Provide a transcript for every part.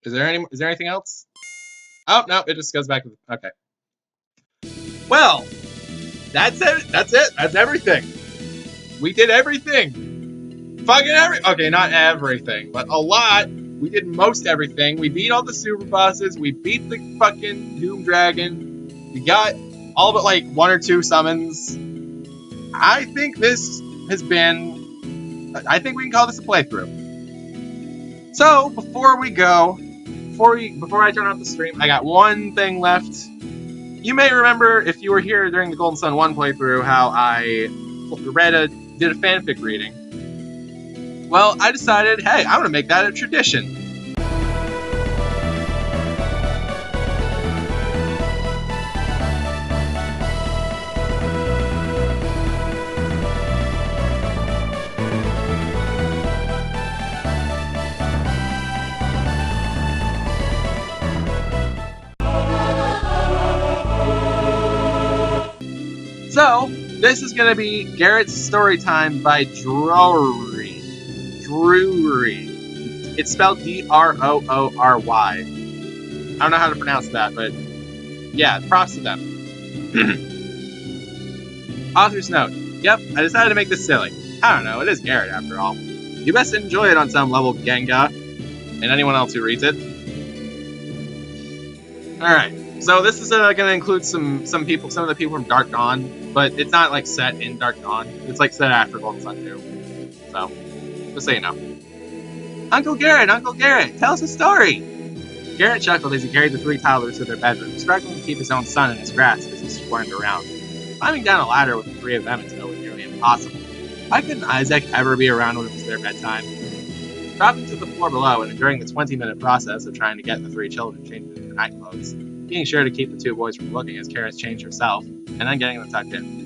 Is there anything else? Oh, no, it just goes back to the, okay. Well, that's it. That's everything. We did everything. Okay, not everything, but a lot. We did most everything. We beat all the super bosses. We beat the fucking Doom Dragon. We got all but like 1 or 2 summons. I think this has been... I think we can call this a playthrough. So, before we go, before I turn off the stream, I got one thing left. You may remember, if you were here during the Golden Sun 1 playthrough, how I did a fanfic reading. Well, I decided, hey, I'm going to make that a tradition. So, this is going to be Garet's Story Time by Droory. Droory. It's spelled D-R-O-O-R-Y. I don't know how to pronounce that, but yeah, props to them. Author's note. Yep, I decided to make this silly. I don't know, it is Garet after all. You best enjoy it on some level, Genga, and anyone else who reads it. Alright. So this is going to include some of the people from Dark Dawn, but it's not like set in Dark Dawn. It's like set after Golden Sun 2. So, just so you know. Uncle Garet, tell us a story! Garet chuckled as he carried the 3 toddlers to their bedroom, struggling to keep his own son in his grasp as he squirmed around. Climbing down a ladder with the 3 of them until was nearly impossible. Why couldn't Isaac ever be around when it was their bedtime? Dropping to the floor below and during the 20-minute process of trying to get the 3 children changed into their night clothes, being sure to keep the 2 boys from looking as Garet changed herself, and then getting them tucked in.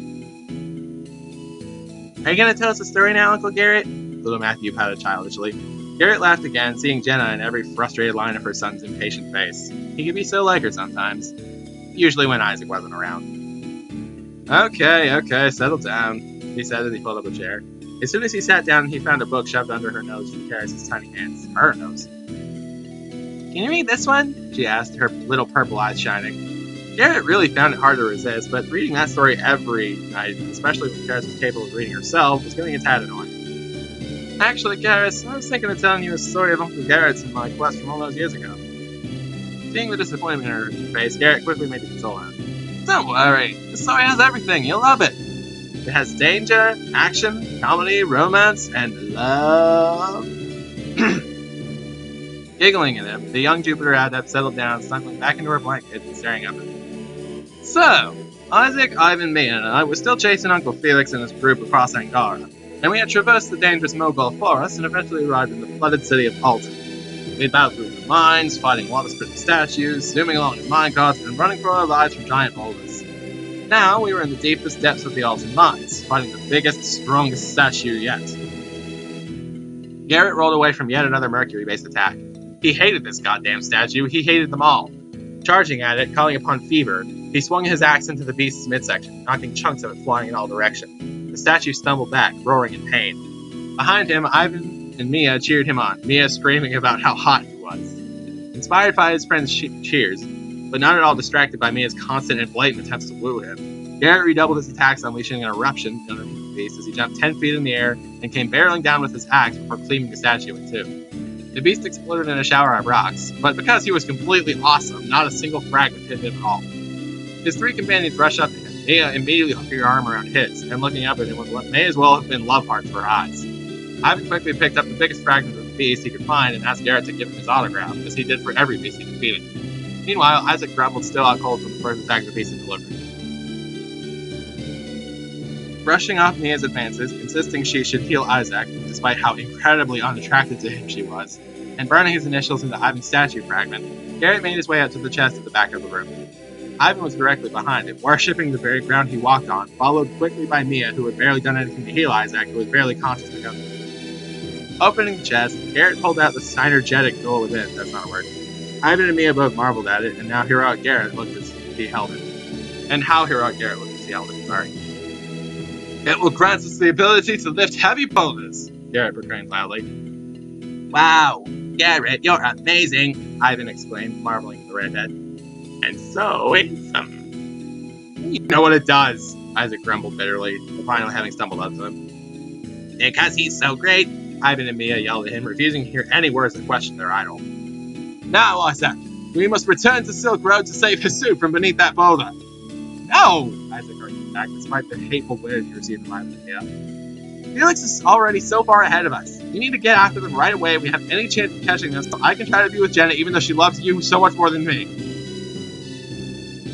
Are you going to tell us a story now, Uncle Garet? Little Matthew pouted childishly. Garet laughed again, seeing Jenna in every frustrated line of her son's impatient face. He could be so like her sometimes. Usually when Isaac wasn't around. Okay, settle down, he said as he pulled up a chair. As soon as he sat down, he found a book shoved under her nose from Karis' tiny hands. Her nose. Can you read this one? She asked, her little purple eyes shining. Garet really found it hard to resist, but reading that story every night, especially when Karis was capable of reading herself, was getting a tad annoying. Actually, Karis, I was thinking of telling you a story of Uncle Garet's in my quest from all those years ago. Seeing the disappointment in her face, Garet quickly made to console her. Don't worry, the story has everything, you'll love it. It has danger, action, comedy, romance, and love. Giggling at him, the young Jupiter adept settled down, snuggling back into her blanket and staring up at him. So, Isaac, Ivan, me, and I were still chasing Uncle Felix and his group across Angara, and we had traversed the dangerous Mogul forest and eventually arrived in the flooded city of Alton. We had battled through the mines, fighting water-spitting statues, zooming along in minecarts, and running for our lives from giant boulders. Now, we were in the deepest depths of the Alton mines, fighting the biggest, strongest statue yet. Garet rolled away from yet another Mercury-based attack. He hated this goddamn statue, he hated them all. Charging at it, calling upon Fever, he swung his axe into the beast's midsection, knocking chunks of it flying in all directions. The statue stumbled back, roaring in pain. Behind him, Ivan and Mia cheered him on, Mia screaming about how hot he was. Inspired by his friend's cheers, but not at all distracted by Mia's constant and blatant attempts to woo him, Garet redoubled his attacks, unleashing an eruption underneath the beast as he jumped 10 feet in the air and came barreling down with his axe before cleaving the statue in 2. The beast exploded in a shower of rocks, but because he was completely awesome, not a single fragment hit him at all. His 3 companions rushed up to him, Mia immediately hooking her arm around his, and looking up at him with what may as well have been love hearts for her eyes. Ivan quickly picked up the biggest fragment of the beast he could find and asked Garet to give him his autograph, as he did for every beast he defeated. Meanwhile, Isaac grumbled, still out cold from the first attack the beast had delivered. Brushing off Mia's advances, insisting she should heal Isaac, despite how incredibly unattracted to him she was, and burning his initials into Ivan's statue fragment, Garet made his way up to the chest at the back of the room. Ivan was directly behind him, worshipping the very ground he walked on, followed quickly by Mia, who had barely done anything to heal Isaac, who was barely conscious to go through. Opening the chest, Garet pulled out the synergetic jewel within, that's not a word. Ivan and Mia both marveled at it, and now heroic Garet looked as he held it. And how heroic Garet looked as he held it, sorry. It will grant us the ability to lift heavy boulders, Garet proclaimed loudly. Wow, Garet, you're amazing, Ivan exclaimed, marveling at the redhead. And so handsome. You know what it does, Isaac grumbled bitterly, finally having stumbled up to him. Because he's so great, Ivan and Mia yelled at him, refusing to hear any words that questioned their idol. Now, Isaac, we must return to Silk Road to save Hisu from beneath that boulder. No, Isaac argued back, despite the hateful glare he received from Ivan and Mia. Felix is already so far ahead of us. We need to get after them right away if we have any chance of catching them, so I can try to be with Jenna even though she loves you so much more than me.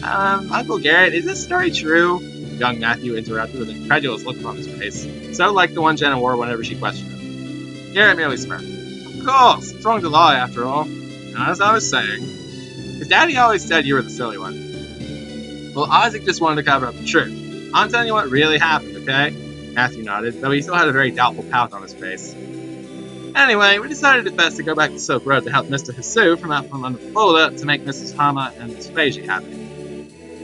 Uncle Garet, is this story true? Young Matthew interrupted with an incredulous look upon his face, so like the one Jenna wore whenever she questioned him. Garet merely smirked. Of course, it's wrong to lie after all. And as I was saying, his daddy always said you were the silly one. Well, Isaac just wanted to cover up the truth. I'm telling you what really happened, okay? Matthew nodded, though he still had a very doubtful pout on his face. Anyway, we decided it best to go back to Silk Road to help Mr. Hisu from out from under the boulder to make Mrs. Hama and Miss Feiji happy.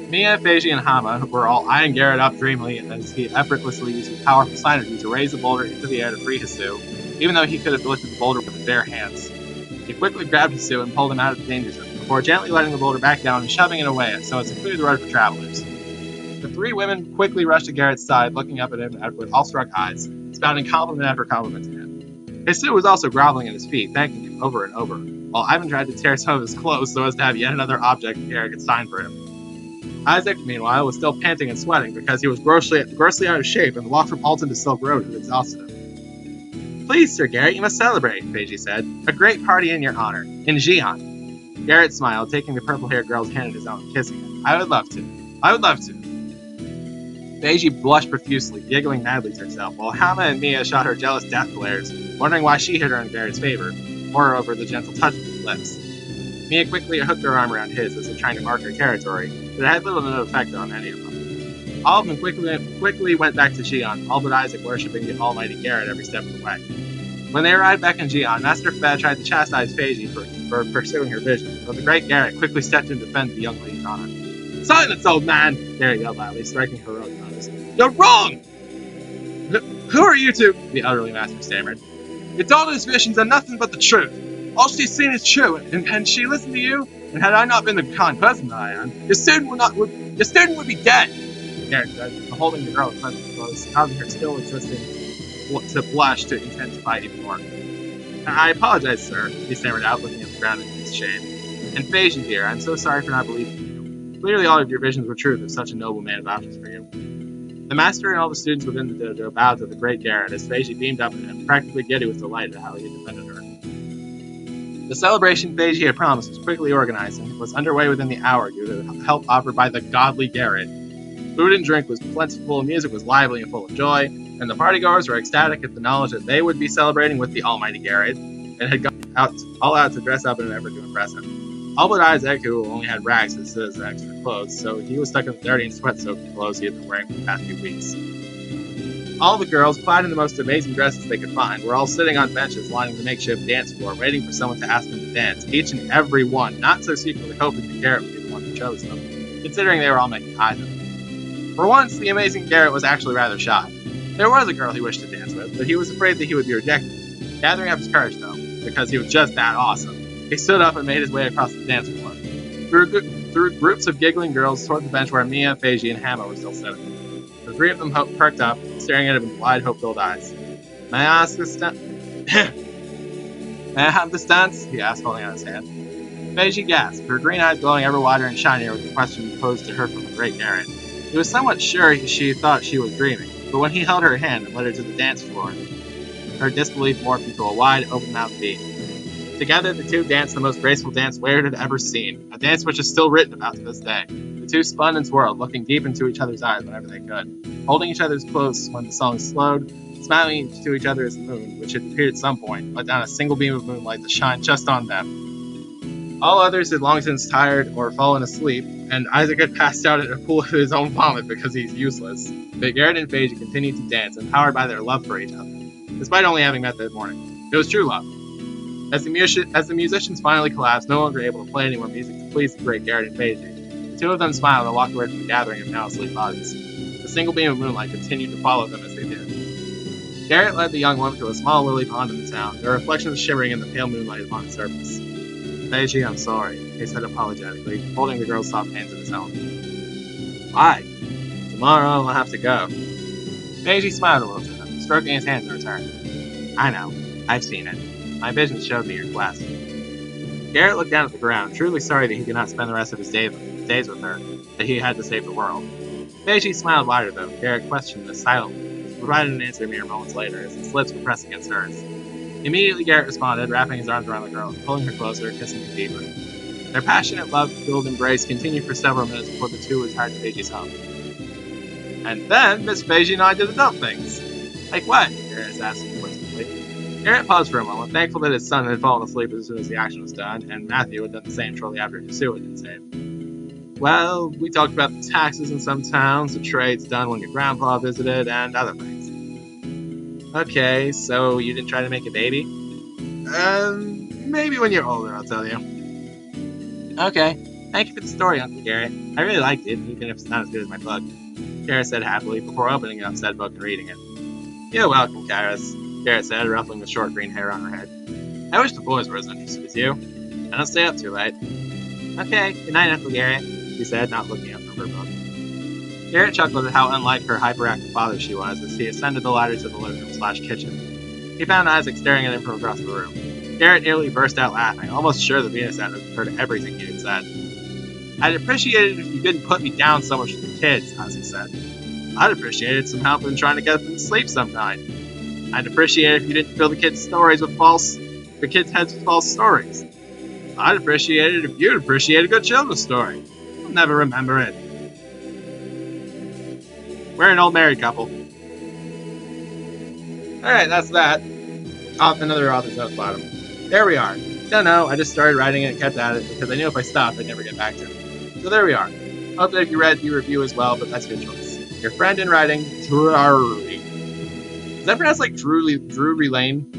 Mia, Feiji, and Hama were all eyeing Garet up dreamily as he effortlessly used his powerful synergy to raise the boulder into the air to free Hisu, even though he could have lifted the boulder with his bare hands. He quickly grabbed Hisu and pulled him out of the danger zone, before gently letting the boulder back down and shoving it away so as to clear the road for travelers. The three women quickly rushed to Garet's side, looking up at him with awestruck eyes, spouting compliment after compliment to him. Hisu was also groveling at his feet, thanking him over and over, while Ivan tried to tear some of his clothes so as to have yet another object Garet could sign for him. Isaac, meanwhile, was still panting and sweating because he was grossly out of shape and the walk from Alton to Silk Road had exhausted him. Please, Sir Garet, you must celebrate, Feiji said. A great party in your honor, in Xi'an. Garet smiled, taking the purple-haired girl's hand in his own and kissing it. I would love to. I would love to. Feiji blushed profusely, giggling madly to herself, while Hama and Mia shot her jealous death glares, wondering why she hit her in Garet's favor, moreover the gentle touch of his lips. Mia quickly hooked her arm around his as if trying to mark her territory, but it had little to no effect on any of them. All of them quickly went back to Xi'an, all but Isaac worshipping the almighty Garet every step of the way. When they arrived back in Xi'an, Master Fed tried to chastise Feiji for pursuing her vision, but the great Garet quickly stepped in to defend the young lady's honor. Silence, old man! Garet yelled loudly, striking heroic notice. You're wrong! Who are you two? The elderly master stammered. Your daughter's visions are nothing but the truth. All she's seen is true, and she listened to you, and had I not been the kind person that I am, your student would be dead! Garet said, holding the girl incredibly close, causing her still existing to blush to intensify even more. I apologize, sir, he stammered out, looking at the ground in his shame. And Feiji, dear, I'm so sorry for not believing you. Clearly all of your visions were true if such a noble man vouches for you. The master and all the students within the dojo bowed to the great Garet as Feiji beamed up at him, practically giddy with delight at how he had defended her. The celebration Feiji had promised was quickly organized and was underway within the hour due to the help offered by the godly Garet. Food and drink was plentiful, music was lively and full of joy, and the partygoers were ecstatic at the knowledge that they would be celebrating with the almighty Garet, and had gone all out to dress up in an effort to impress him. All but Isaac, who only had rags instead of extra clothes, so he was stuck in the dirty and sweat-soaked clothes he had been wearing for the past few weeks. All the girls, clad in the most amazing dresses they could find, were all sitting on benches lining the makeshift dance floor, waiting for someone to ask them to dance, each and every one, not so secretly hoping that Garet would be the one who chose them, considering they were all making eyes at him. For once, the amazing Garet was actually rather shy. There was a girl he wished to dance with, but he was afraid that he would be rejected. Gathering up his courage, though, because he was just that awesome, he stood up and made his way across the dance floor, through groups of giggling girls toward the bench where Mia, Feiji, and Hama were still sitting. The three of them perked up, staring at him with wide, hope-filled eyes. May I ask this dance? May I have this dance? He asked, holding out his hand. Feiji gasped, her green eyes glowing ever wider and shinier with the question posed to her from the great Garet. He was somewhat sure she thought she was dreaming, but when he held her hand and led her to the dance floor, her disbelief morphed into a wide, open-mouthed beam. Together, the two danced the most graceful dance Laird had ever seen, a dance which is still written about to this day. The two spun and swirled, looking deep into each other's eyes whenever they could, holding each other's close when the song slowed, smiling to each other as the moon, which had appeared at some point, let down a single beam of moonlight to shine just on them. All others had long since tired or fallen asleep, and Isaac had passed out in a pool of his own vomit because he's useless. But Garet and Feiji continued to dance, empowered by their love for each other, despite only having met that morning. It was true love. As the musicians finally collapsed, no longer able to play any more music to please the great Garet and Feiji, the two of them smiled and walked away from the gathering of now asleep bodies. The single beam of moonlight continued to follow them as they did. Garet led the young woman to a small lily pond in the town, their reflections shimmering in the pale moonlight upon its surface. Beiji, I'm sorry, he said apologetically, holding the girl's soft hands in his own. Why? Tomorrow I'll have to go. Beiji smiled a little to him, stroking his hands in return. I know. I've seen it. My vision showed me your quest. Garet looked down at the ground, truly sorry that he could not spend the rest of his days with her, that he had to save the world. Beiji smiled wider, though. Garet questioned this silently. He provided an answer mere moments later, as his lips were pressed against hers. Immediately, Garet responded, wrapping his arms around the girl, pulling her closer, kissing her deeper. Their passionate, love-filled embrace continued for several minutes before the two retired to Beiji's home. And then, Miss Beiji and I did adult things. Like what? Garet asked quizzically. Garet paused for a moment, thankful that his son had fallen asleep as soon as the action was done, and Matthew had done the same shortly after Kasuo had been saved. Well, we talked about the taxes in some towns, the trades done when your grandpa visited, and other things. Okay, so you didn't try to make a baby? Maybe when you're older, I'll tell you. Okay, thank you for the story, Uncle Garet. I really liked it, even if it's not as good as my book. Garet said happily, before opening up said book and reading it. You're welcome, Karis, Garet said, ruffling the short green hair on her head. I wish the boys were as interested as you. I don't stay up too late. Okay, good night, Uncle Garet, she said, not looking up from her book. Garet chuckled at how unlike her hyperactive father she was as he ascended the ladder to the living room/kitchen. He found Isaac staring at him from across the room. Garet nearly burst out laughing, almost sure that Venus had heard everything he had said. I'd appreciate it if you didn't put me down so much with the kids, Isaac said. I'd appreciate some help in trying to get them to sleep some night. I'd appreciate it if you didn't fill the kids' heads with false stories. I'd appreciate it if you'd appreciate a good children's story. I'll never remember it. We're an old married couple. Alright, that's that. Another author's note bottom. There we are. Don't know, I just started writing it and kept at it because I knew if I stopped I'd never get back to it. So there we are. Hope that if you read the review as well, but that's your choice. Your friend in writing, Droory. Is that pronounced like Droory Lane?